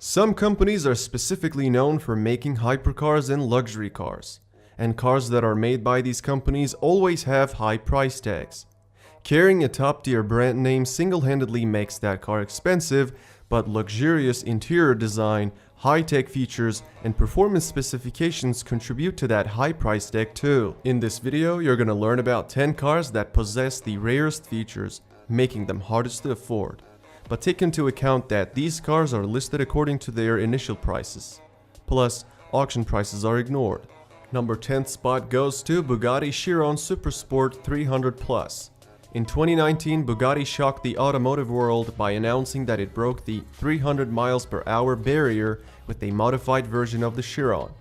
Some companies are specifically known for making hypercars and luxury cars, and cars that are made by these companies always have high price tags. Carrying a top-tier brand name single-handedly makes that car expensive, but luxurious interior design, high-tech features, and performance specifications contribute to that high price tag too. In this video, you're gonna learn about 10 cars that possess the rarest features, making them hardest to afford. But take into account that these cars are listed according to their initial prices. Plus, auction prices are ignored. Number 10th spot goes to Bugatti Chiron Supersport 300 Plus. In 2019, Bugatti shocked the automotive world by announcing that it broke the 300 miles per hour barrier with a modified version of the Chiron.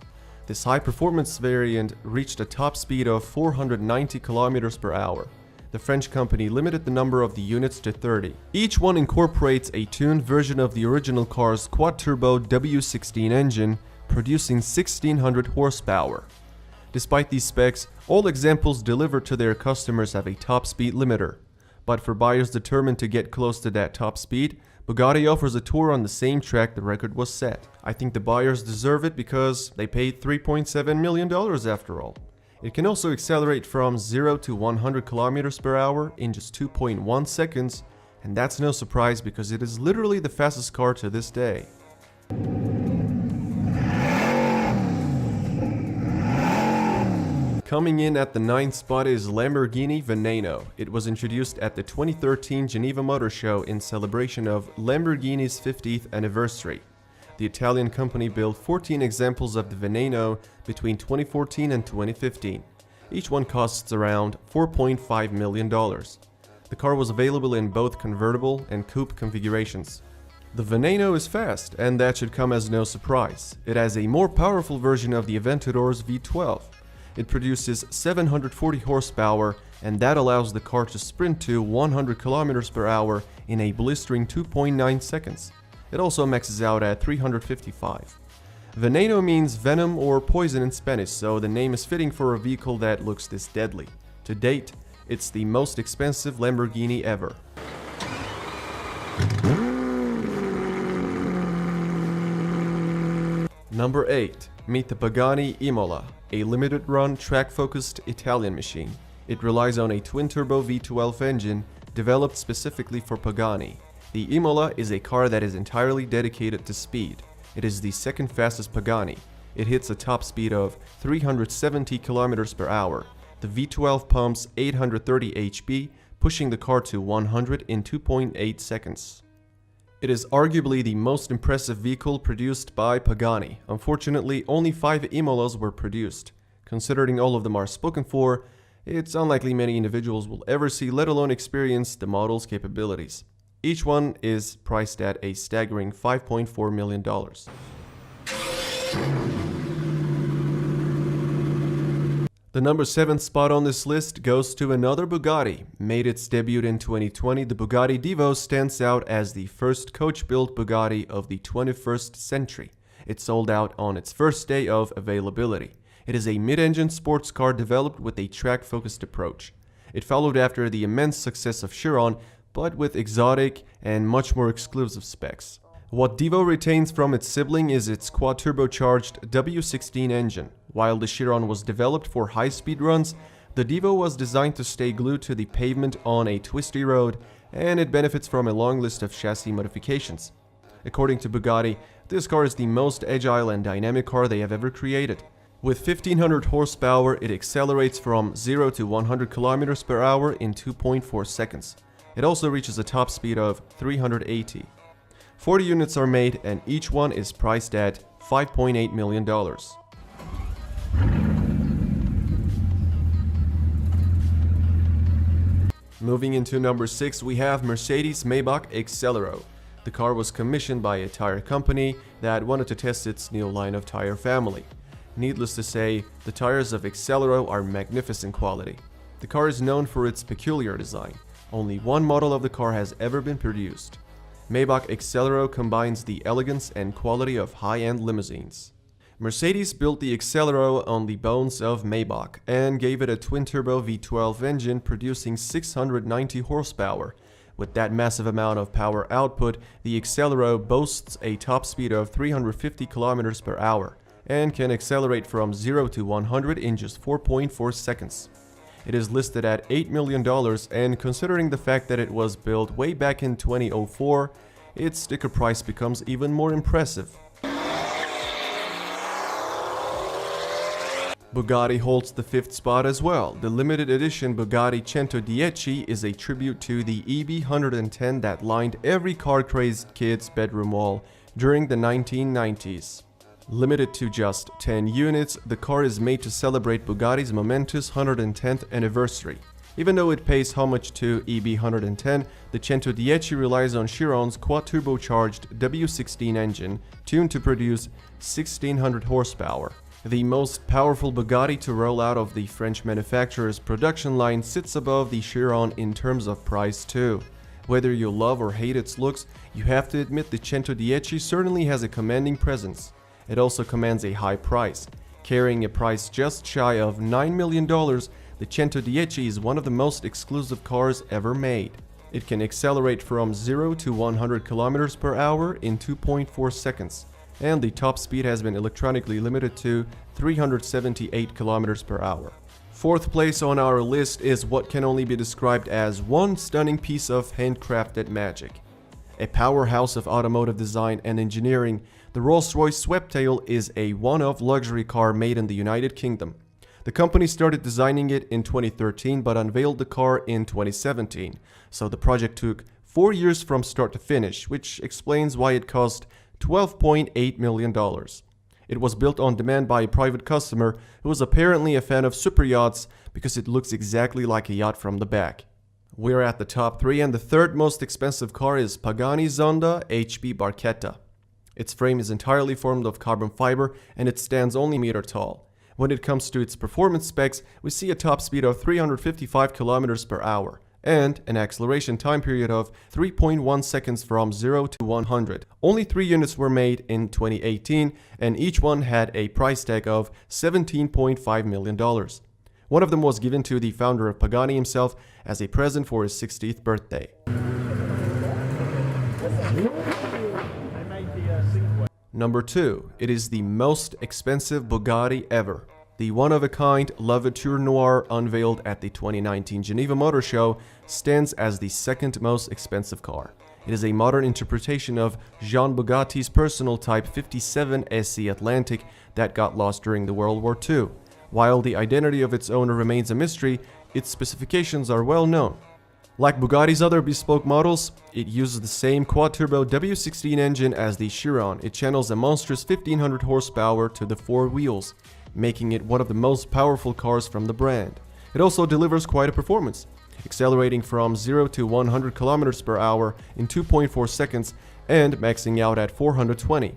This high-performance variant reached a top speed of 490 kilometers per hour. The French company limited the number of the units to 30. Each one incorporates a tuned version of the original car's quad-turbo W16 engine, producing 1600 horsepower. Despite these specs, all examples delivered to their customers have a top speed limiter. But for buyers determined to get close to that top speed, Bugatti offers a tour on the same track the record was set. I think the buyers deserve it because they paid $3.7 million after all. It can also accelerate from 0 to 100 kilometers per hour in just 2.1 seconds, and that's no surprise because it is literally the fastest car to this day. Coming in at the 9th spot is Lamborghini Veneno. It was introduced at the 2013 Geneva Motor Show in celebration of Lamborghini's 50th anniversary. The Italian company built 14 examples of the Veneno between 2014 and 2015. Each one costs around $4.5 million. The car was available in both convertible and coupe configurations. The Veneno is fast, and that should come as no surprise. It has a more powerful version of the Aventador's V12. It produces 740 horsepower, and that allows the car to sprint to 100 kilometers per hour in a blistering 2.9 seconds. It also maxes out at 355. Veneno means venom or poison in Spanish, so the name is fitting for a vehicle that looks this deadly. To date, it's the most expensive Lamborghini ever. Number 8. Meet the Pagani Imola, a limited-run, track-focused Italian machine. It relies on a twin-turbo V12 engine developed specifically for Pagani. The Imola is a car that is entirely dedicated to speed. It is the second fastest Pagani. It hits a top speed of 370 km per hour. The V12 pumps 830 HP, pushing the car to 100 in 2.8 seconds. It is arguably the most impressive vehicle produced by Pagani. Unfortunately, only 5 Imolas were produced. Considering all of them are spoken for, it's unlikely many individuals will ever see, let alone experience, the model's capabilities. Each one is priced at a staggering $5.4 million. The number 7th spot on this list goes to another Bugatti. Made its debut in 2020, the Bugatti Divo stands out as the first coach-built Bugatti of the 21st century. It sold out on its first day of availability. It is a mid-engine sports car developed with a track-focused approach. It followed after the immense success of Chiron, but with exotic and much more exclusive specs. What Divo retains from its sibling is its quad-turbocharged W16 engine. While the Chiron was developed for high-speed runs, the Divo was designed to stay glued to the pavement on a twisty road, and it benefits from a long list of chassis modifications. According to Bugatti, this car is the most agile and dynamic car they have ever created. With 1500 horsepower, it accelerates from 0 to 100 kilometers per hour in 2.4 seconds. It also reaches a top speed of 380. 40 units are made, and each one is priced at $5.8 million. Moving into number 6, we have Mercedes-Maybach Excelero. The car was commissioned by a tire company that wanted to test its new line of tire family. Needless to say, the tires of Excelero are magnificent quality. The car is known for its peculiar design. Only one model of the car has ever been produced. Maybach Excelero combines the elegance and quality of high-end limousines. Mercedes built the Excelero on the bones of Maybach and gave it a twin-turbo V12 engine producing 690 horsepower. With that massive amount of power output, the Accelero boasts a top speed of 350 km per hour and can accelerate from 0 to 100 in just 4.4 seconds. It is listed at $8 million, and considering the fact that it was built way back in 2004, its sticker price becomes even more impressive. Bugatti holds the 5th spot as well. The limited edition Bugatti 110 is a tribute to the EB110 that lined every car-crazed kid's bedroom wall during the 1990s. Limited to just 10 units, the car is made to celebrate Bugatti's momentous 110th anniversary. Even though it pays homage to EB110, the 110 relies on Chiron's quad-turbocharged W16 engine, tuned to produce 1600 horsepower. The most powerful Bugatti to roll out of the French manufacturer's production line sits above the Chiron in terms of price too. Whether you love or hate its looks, you have to admit the 110 certainly has a commanding presence. It also commands a high price. Carrying a price just shy of $9 million, the 110 is one of the most exclusive cars ever made. It can accelerate from 0 to 100 km per hour in 2.4 seconds. And the top speed has been electronically limited to 378 km per hour. 4th place on our list is what can only be described as one stunning piece of handcrafted magic. A powerhouse of automotive design and engineering, the Rolls-Royce Sweptail is a one-off luxury car made in the United Kingdom. The company started designing it in 2013 but unveiled the car in 2017, so the project took 4 years from start to finish, which explains why it cost $12.8 million. It was built on demand by a private customer who was apparently a fan of super yachts because it looks exactly like a yacht from the back. We're at the top 3, and the 3rd most expensive car is Pagani Zonda HB Barchetta. Its frame is entirely formed of carbon fiber and it stands only a meter tall. When it comes to its performance specs, we see a top speed of 355 km per hour. And an acceleration time period of 3.1 seconds from 0 to 100. Only 3 units were made in 2018, and each one had a price tag of $17.5 million. One of them was given to the founder of Pagani himself as a present for his 60th birthday. Number 2. It is the most expensive Bugatti ever. The one-of-a-kind La Voiture Noire unveiled at the 2019 Geneva Motor Show stands as the 2nd most expensive car. It is a modern interpretation of Jean Bugatti's personal Type 57 SE Atlantic that got lost during the World War II. While the identity of its owner remains a mystery, its specifications are well known. Like Bugatti's other bespoke models, it uses the same quad-turbo W16 engine as the Chiron. It channels a monstrous 1500 horsepower to the 4 wheels, making it one of the most powerful cars from the brand. It also delivers quite a performance, accelerating from 0 to 100 km per hour in 2.4 seconds and maxing out at 420.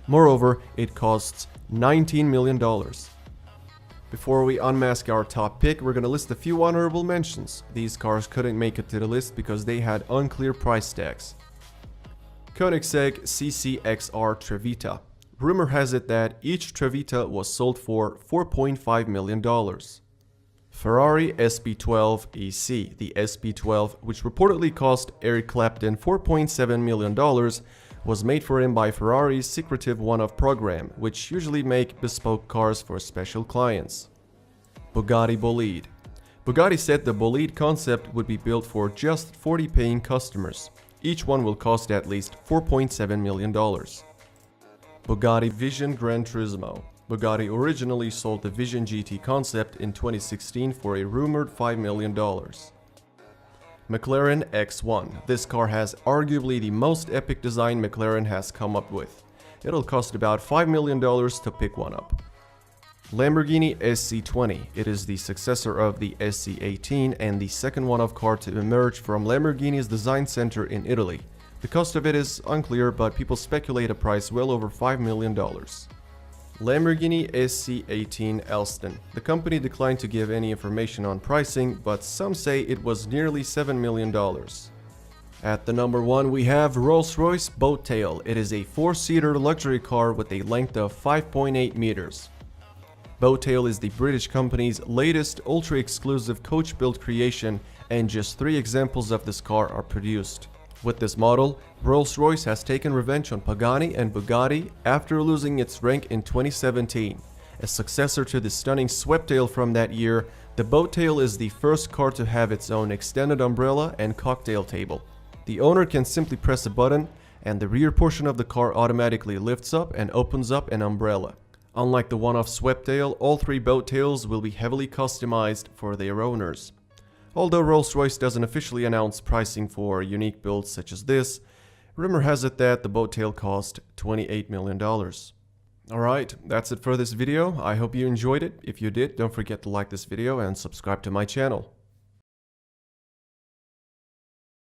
Moreover, it costs $19 million. Before we unmask our top pick, we're gonna list a few honorable mentions. These cars couldn't make it to the list because they had unclear price tags. Koenigsegg CC-XR Trevita. Rumor has it that each Trevita was sold for $4.5 million. Ferrari SP12 EC. The SP12, which reportedly cost Eric Clapton $4.7 million, was made for him by Ferrari's secretive one-off program, which usually make bespoke cars for special clients. Bugatti Bolide. Bugatti said the Bolide concept would be built for just 40 paying customers. Each one will cost at least $4.7 million. Bugatti Vision Gran Turismo. Bugatti originally sold the Vision GT concept in 2016 for a rumored $5 million. McLaren X1. This car has arguably the most epic design McLaren has come up with. It'll cost about $5 million to pick one up. Lamborghini SC20. It is the successor of the SC18 and the second one-off car to emerge from Lamborghini's design center in Italy. The cost of it is unclear, but people speculate a price well over $5 million. Lamborghini SC18 Elston. The company declined to give any information on pricing, but some say it was nearly $7 million. At the number 1 we have Rolls-Royce Boattail. It is a 4-seater luxury car with a length of 5.8 meters. Boattail is the British company's latest ultra-exclusive coach-built creation and just 3 examples of this car are produced. With this model, Rolls-Royce has taken revenge on Pagani and Bugatti after losing its rank in 2017. As successor to the stunning Sweptail from that year, the Boattail is the first car to have its own extended umbrella and cocktail table. The owner can simply press a button, and the rear portion of the car automatically lifts up and opens up an umbrella. Unlike the one-off Sweptail, all 3 Boattails will be heavily customized for their owners. Although Rolls-Royce doesn't officially announce pricing for unique builds such as this, rumor has it that the Boattail cost $28 million. Alright, that's it for this video. I hope you enjoyed it. If you did, don't forget to like this video and subscribe to my channel.